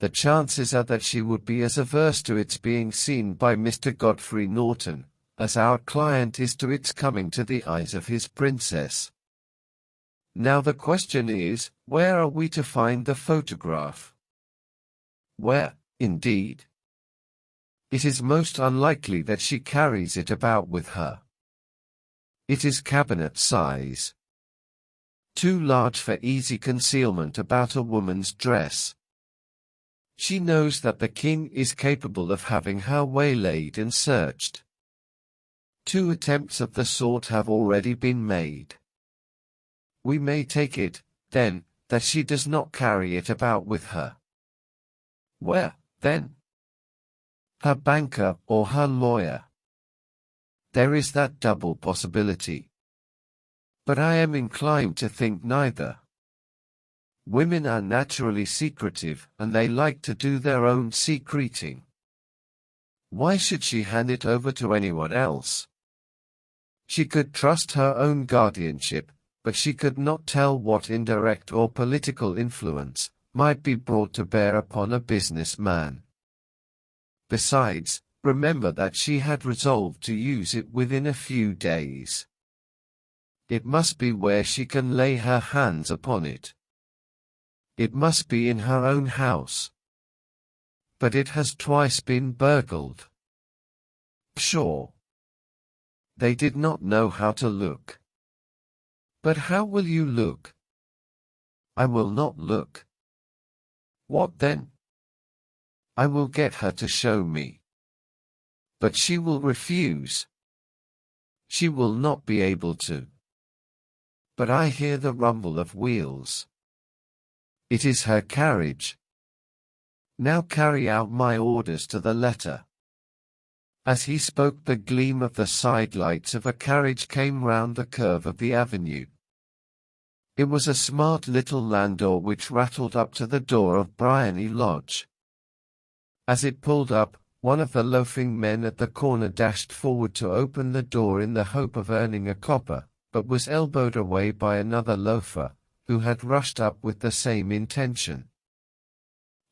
The chances are that she would be as averse to its being seen by Mr. Godfrey Norton, as our client is to its coming to the eyes of his princess. Now the question is, where are we to find the photograph? Where, indeed? It is most unlikely that she carries it about with her. It is cabinet size. Too large for easy concealment about a woman's dress. She knows that the king is capable of having her waylaid and searched. 2 attempts of the sort have already been made. We may take it, then, that she does not carry it about with her. Where, then? Her banker or her lawyer. There is that double possibility. But I am inclined to think neither. Women are naturally secretive, and they like to do their own secreting. Why should she hand it over to anyone else? She could trust her own guardianship, but she could not tell what indirect or political influence might be brought to bear upon a businessman. Besides, remember that she had resolved to use it within a few days. It must be where she can lay her hands upon it. It must be in her own house. But it has twice been burgled. Pshaw! They did not know how to look. But how will you look? I will not look. What then? I will get her to show me. But she will refuse. She will not be able to. But I hear the rumble of wheels. It is her carriage. Now carry out my orders to the letter. As he spoke, the gleam of the side lights of a carriage came round the curve of the avenue. It was a smart little landau which rattled up to the door of Briony Lodge. As it pulled up, one of the loafing men at the corner dashed forward to open the door in the hope of earning a copper, but was elbowed away by another loafer, who had rushed up with the same intention.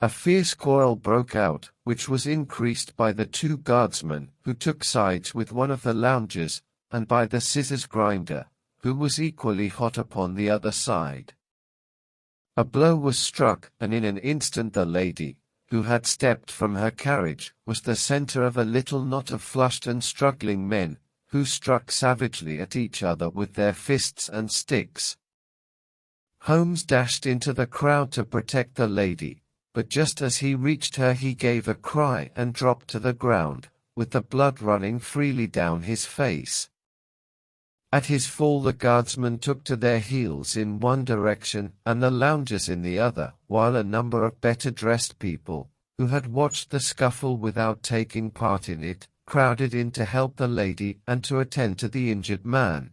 A fierce quarrel broke out, which was increased by the two guardsmen, who took sides with one of the loungers, and by the scissors grinder, who was equally hot upon the other side. A blow was struck, and in an instant the lady, who had stepped from her carriage, was the centre of a little knot of flushed and struggling men, who struck savagely at each other with their fists and sticks. Holmes dashed into the crowd to protect the lady, but just as he reached her he gave a cry and dropped to the ground, with the blood running freely down his face. At his fall the guardsmen took to their heels in one direction and the loungers in the other, while a number of better-dressed people, who had watched the scuffle without taking part in it, crowded in to help the lady and to attend to the injured man.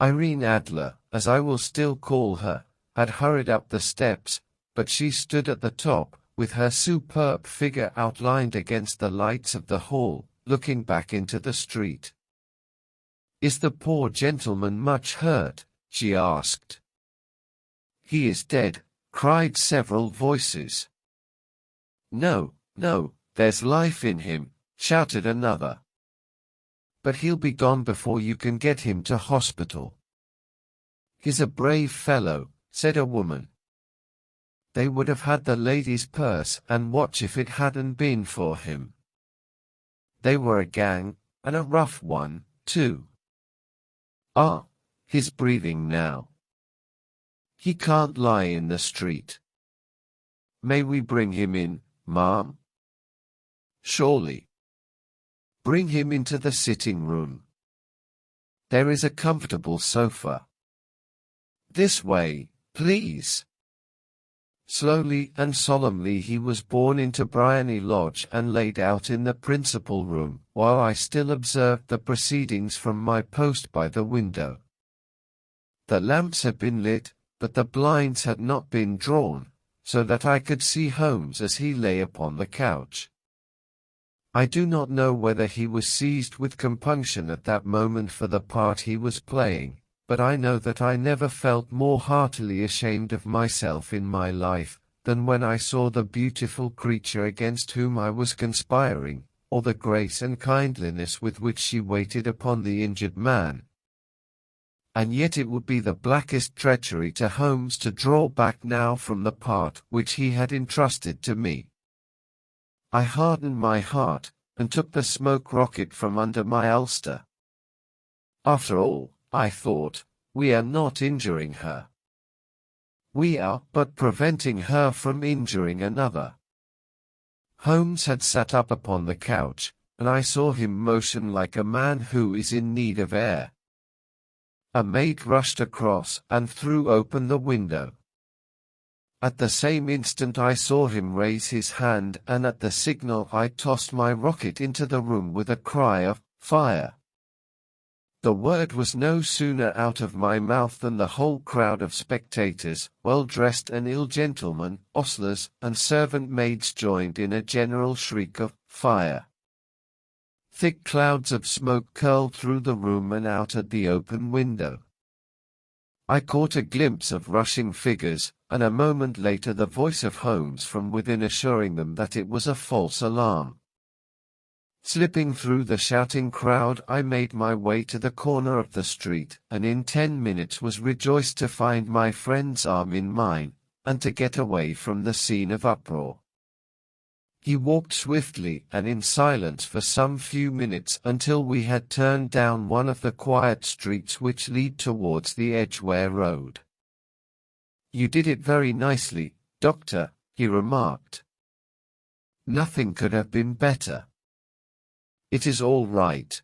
Irene Adler, as I will still call her, had hurried up the steps, but she stood at the top, with her superb figure outlined against the lights of the hall, looking back into the street. "Is the poor gentleman much hurt?" she asked. "He is dead," cried several voices. "No, no, there's life in him," shouted another. "But he'll be gone before you can get him to hospital." "He's a brave fellow," said a woman. "They would have had the lady's purse and watch if it hadn't been for him. They were a gang, and a rough one, too. Ah, he's breathing now. He can't lie in the street. May we bring him in, ma'am?" "Surely. Bring him into the sitting room. There is a comfortable sofa. This way, please." Slowly and solemnly he was borne into Briony Lodge and laid out in the principal room, while I still observed the proceedings from my post by the window. The lamps had been lit, but the blinds had not been drawn, so that I could see Holmes as he lay upon the couch. I do not know whether he was seized with compunction at that moment for the part he was playing, but I know that I never felt more heartily ashamed of myself in my life than when I saw the beautiful creature against whom I was conspiring, or the grace and kindliness with which she waited upon the injured man. And yet it would be the blackest treachery to Holmes to draw back now from the part which he had entrusted to me. I hardened my heart, and took the smoke rocket from under my ulster. After all, I thought, we are not injuring her. We are but preventing her from injuring another. Holmes had sat up upon the couch, and I saw him motion like a man who is in need of air. A maid rushed across and threw open the window. At the same instant I saw him raise his hand, and at the signal I tossed my rocket into the room with a cry of "Fire!" The word was no sooner out of my mouth than the whole crowd of spectators, well-dressed and ill gentlemen, ostlers, and servant maids joined in a general shriek of fire. Thick clouds of smoke curled through the room and out at the open window. I caught a glimpse of rushing figures, and a moment later the voice of Holmes from within assuring them that it was a false alarm. Slipping through the shouting crowd, I made my way to the corner of the street, and in 10 minutes was rejoiced to find my friend's arm in mine, and to get away from the scene of uproar. He walked swiftly and in silence for some few minutes until we had turned down one of the quiet streets which lead towards the Edgware Road. "You did it very nicely, Doctor," he remarked. "Nothing could have been better. It is all right.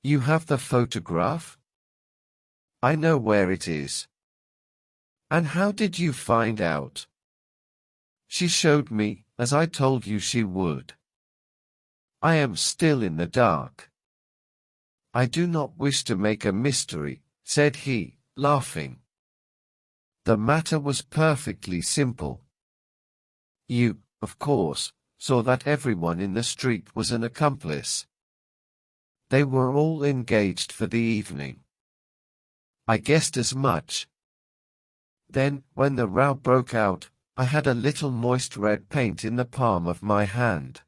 You have the photograph? I know where it is. And how did you find out?" "She showed me, as I told you she would. I am still in the dark." "I do not wish to make a mystery," said he, laughing. "The matter was perfectly simple. You, of course, saw that everyone in the street was an accomplice. They were all engaged for the evening. I guessed as much. Then, when the row broke out, I had a little moist red paint in the palm of my hand.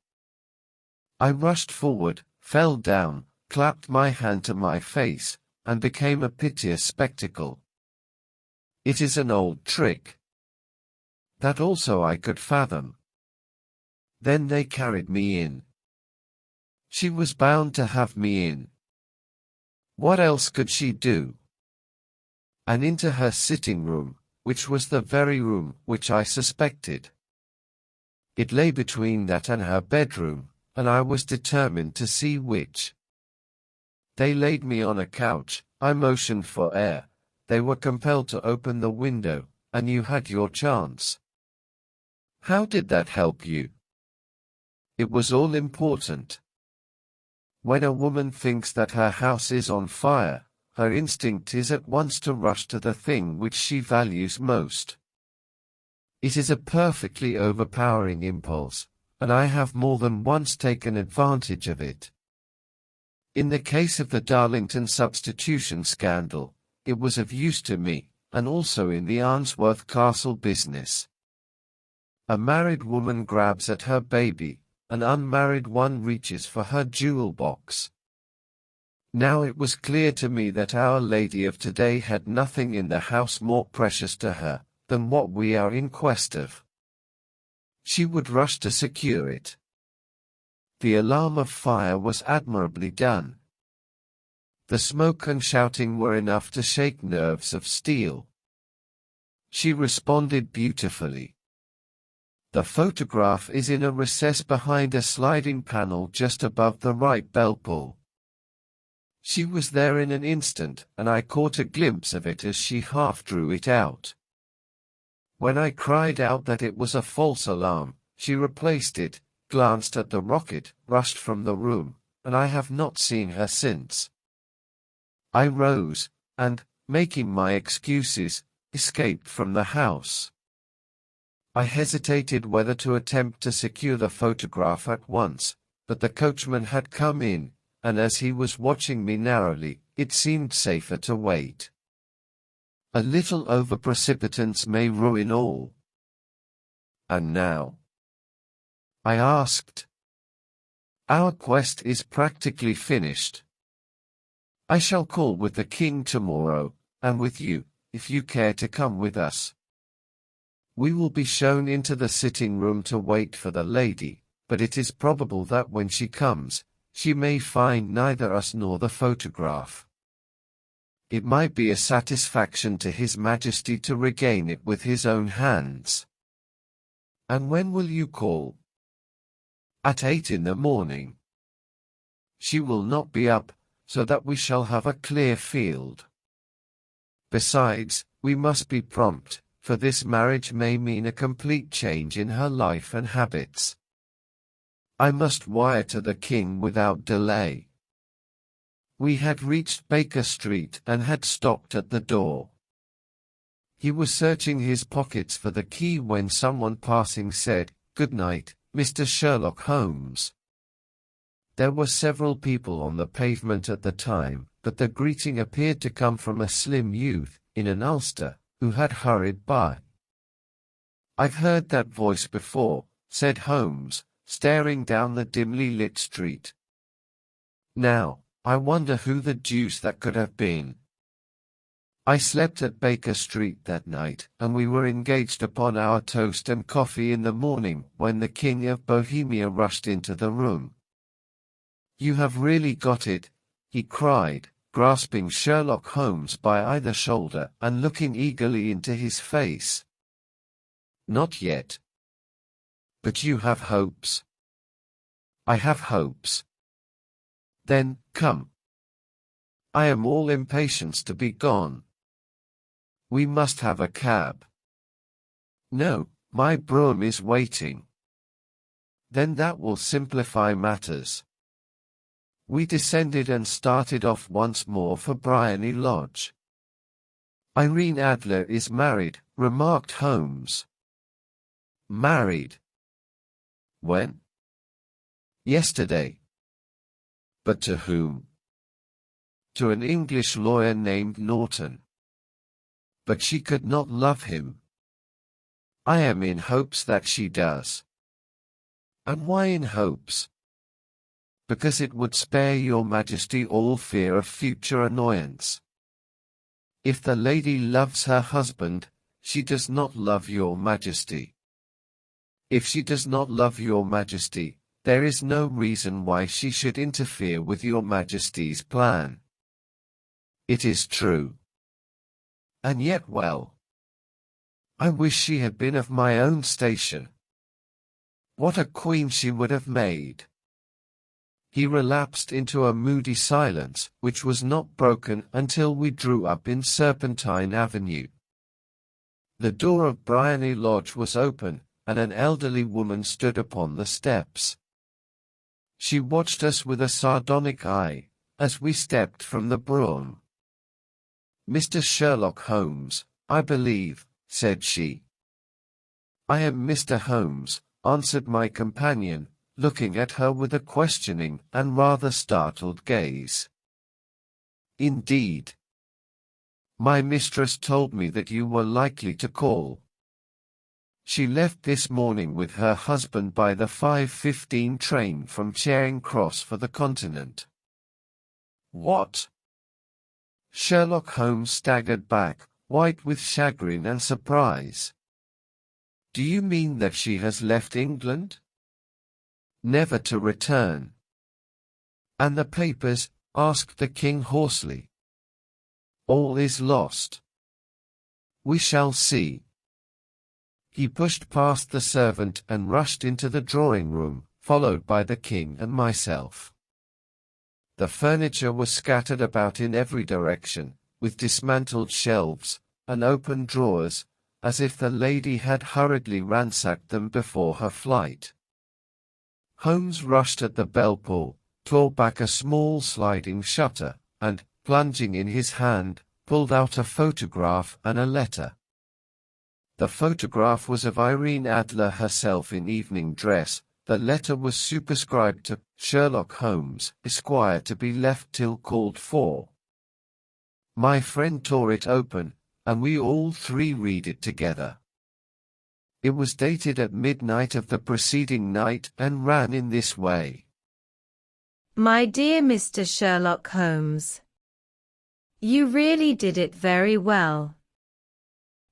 I rushed forward, fell down, clapped my hand to my face, and became a piteous spectacle. It is an old trick. That also I could fathom. Then they carried me in. She was bound to have me in. What else could she do? And into her sitting room, which was the very room which I suspected. It lay between that and her bedroom, and I was determined to see which. They laid me on a couch, I motioned for air, they were compelled to open the window, and you had your chance. How did that help you? It was all important. When a woman thinks that her house is on fire, her instinct is at once to rush to the thing which she values most. It is a perfectly overpowering impulse, and I have more than once taken advantage of it. In the case of the Darlington substitution scandal, it was of use to me, and also in the Arnsworth Castle business. A married woman grabs at her baby, an unmarried one reaches for her jewel box. Now it was clear to me that Our Lady of today had nothing in the house more precious to her than what we are in quest of. She would rush to secure it. The alarm of fire was admirably done. The smoke and shouting were enough to shake nerves of steel. She responded beautifully. The photograph is in a recess behind a sliding panel just above the right bell pull. She was there in an instant, and I caught a glimpse of it as she half drew it out. When I cried out that it was a false alarm, she replaced it, glanced at the rocket, rushed from the room, and I have not seen her since. I rose, and, making my excuses, escaped from the house. I hesitated whether to attempt to secure the photograph at once, but the coachman had come in, and as he was watching me narrowly, it seemed safer to wait. A little over-precipitance may ruin all. And now? I asked. Our quest is practically finished. I shall call with the king tomorrow, and with you, if you care to come with us. We will be shown into the sitting room to wait for the lady, but it is probable that when she comes, she may find neither us nor the photograph. It might be a satisfaction to His Majesty to regain it with his own hands. And when will you call? At 8 in the morning. She will not be up, so that we shall have a clear field. Besides, we must be prompt, for this marriage may mean a complete change in her life and habits. I must wire to the king without delay. We had reached Baker Street and had stopped at the door. He was searching his pockets for the key when someone passing said, "Good night, Mr. Sherlock Holmes." There were several people on the pavement at the time, but the greeting appeared to come from a slim youth, in an ulster, who had hurried by. "I've heard that voice before," said Holmes, staring down the dimly lit street. "Now, I wonder who the deuce that could have been. I slept at Baker Street that night, and we were engaged upon our toast and coffee in the morning when the King of Bohemia rushed into the room." "You have really got it," he cried, grasping Sherlock Holmes by either shoulder and looking eagerly into his face. "Not yet." "But you have hopes?" "I have hopes." "Then, come. I am all impatience to be gone. We must have a cab." "No, my brougham is waiting." "Then that will simplify matters." We descended and started off once more for Briony Lodge. "Irene Adler is married," remarked Holmes. "Married? When?" "Yesterday." "But to whom?" "To an English lawyer named Norton." "But she could not love him." "I am in hopes that she does." "And why in hopes?" "Because it would spare your Majesty all fear of future annoyance. If the lady loves her husband, she does not love your Majesty. If she does not love your Majesty, there is no reason why she should interfere with your Majesty's plan." "It is true. And yet, well, I wish she had been of my own station. What a queen she would have made." He relapsed into a moody silence, which was not broken until we drew up in Serpentine Avenue. The door of Briony Lodge was open, and an elderly woman stood upon the steps. She watched us with a sardonic eye, as we stepped from the brougham. "Mr. Sherlock Holmes, I believe," said she. "I am Mr. Holmes," answered my companion, looking at her with a questioning and rather startled gaze. "Indeed. My mistress told me that you were likely to call. She left this morning with her husband by the 5:15 train from Charing Cross for the Continent." "What?" Sherlock Holmes staggered back, white with chagrin and surprise. "Do you mean that she has left England?" "Never to return." "And the papers?" asked the king hoarsely. "All is lost." "We shall see." He pushed past the servant and rushed into the drawing-room, followed by the king and myself. The furniture was scattered about in every direction, with dismantled shelves and open drawers, as if the lady had hurriedly ransacked them before her flight. Holmes rushed at the bell-pull, tore back a small sliding shutter, and, plunging in his hand, pulled out a photograph and a letter. The photograph was of Irene Adler herself in evening dress. The letter was superscribed to Sherlock Holmes, Esquire, to be left till called for. My friend tore it open, and we all three read it together. It was dated at midnight of the preceding night and ran in this way. My dear Mr. Sherlock Holmes, you really did it very well.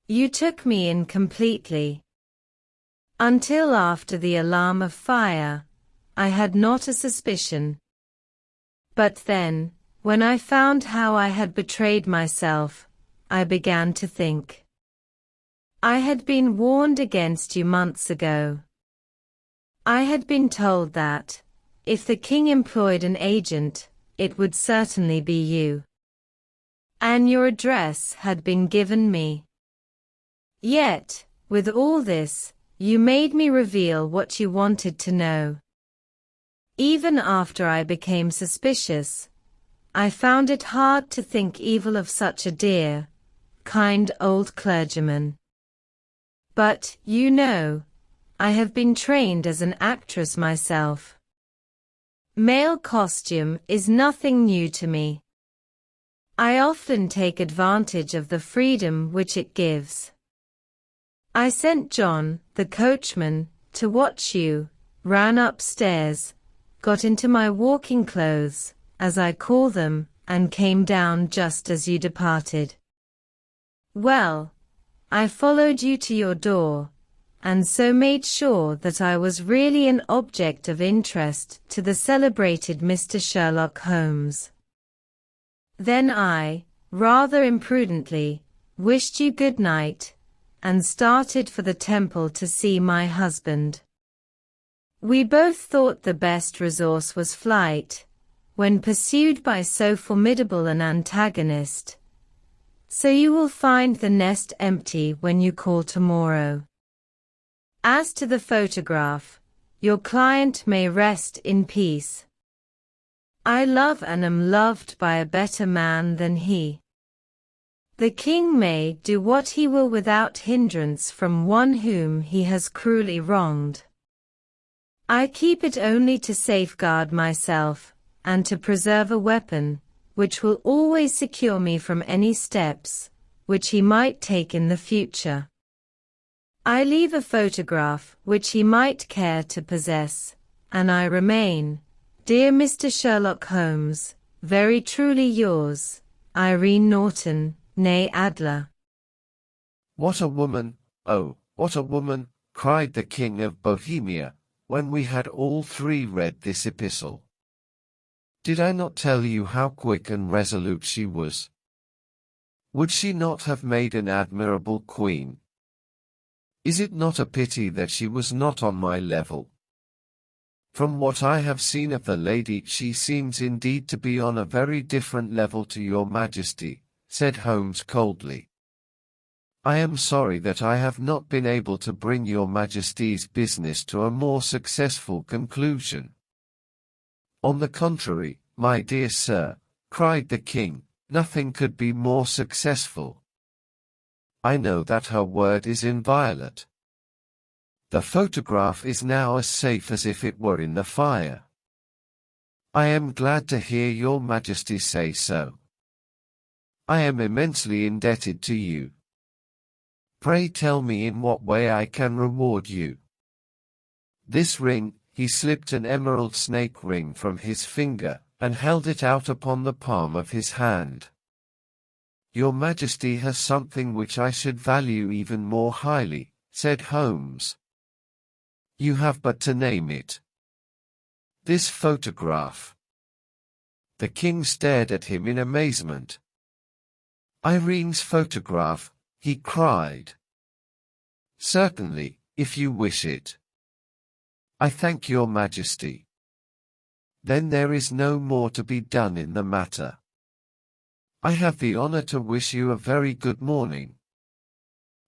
You took me in completely. Until after the alarm of fire, I had not a suspicion. But then, when I found how I had betrayed myself, I began to think. I had been warned against you months ago. I had been told that, if the king employed an agent, it would certainly be you. And your address had been given me. Yet, with all this, you made me reveal what you wanted to know. Even after I became suspicious, I found it hard to think evil of such a dear, kind old clergyman. But, you know, I have been trained as an actress myself. Male costume is nothing new to me. I often take advantage of the freedom which it gives. I sent John, the coachman, to watch you, ran upstairs, got into my walking clothes, as I call them, and came down just as you departed. Well, I followed you to your door, and so made sure that I was really an object of interest to the celebrated Mr. Sherlock Holmes. Then I, rather imprudently, wished you good night, and started for the temple to see my husband. We both thought the best resource was flight, when pursued by so formidable an antagonist. So you will find the nest empty when you call tomorrow. As to the photograph, your client may rest in peace. I love and am loved by a better man than he. The king may do what he will without hindrance from one whom he has cruelly wronged. I keep it only to safeguard myself, and to preserve a weapon, which will always secure me from any steps, which he might take in the future. I leave a photograph which he might care to possess, and I remain, dear Mr. Sherlock Holmes, very truly yours, Irene Norton, née Adler. What a woman, oh, what a woman, cried the King of Bohemia, when we had all three read this epistle. Did I not tell you how quick and resolute she was? Would she not have made an admirable queen? Is it not a pity that she was not on my level? From what I have seen of the lady, she seems indeed to be on a very different level to your Majesty, said Holmes coldly. I am sorry that I have not been able to bring your Majesty's business to a more successful conclusion. On the contrary, my dear sir, cried the king, nothing could be more successful. I know that her word is inviolate. The photograph is now as safe as if it were in the fire. I am glad to hear your Majesty say so. I am immensely indebted to you. Pray tell me in what way I can reward you. This ring, he slipped an emerald snake ring from his finger, and held it out upon the palm of his hand. Your Majesty has something which I should value even more highly, said Holmes. You have but to name it. This photograph. The king stared at him in amazement. Irene's photograph, he cried. Certainly, if you wish it. I thank your Majesty. Then there is no more to be done in the matter. I have the honor to wish you a very good morning.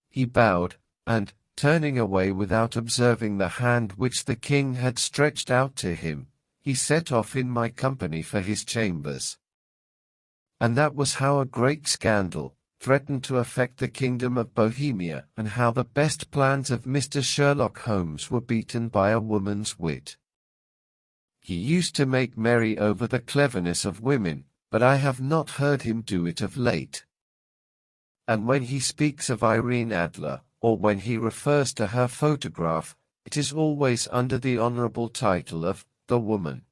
He bowed, and, turning away without observing the hand which the king had stretched out to him, he set off in my company for his chambers. And that was how a great scandal threatened to affect the kingdom of Bohemia, and how the best plans of Mr. Sherlock Holmes were beaten by a woman's wit. He used to make merry over the cleverness of women, but I have not heard him do it of late. And when he speaks of Irene Adler, or when he refers to her photograph, it is always under the honorable title of the woman.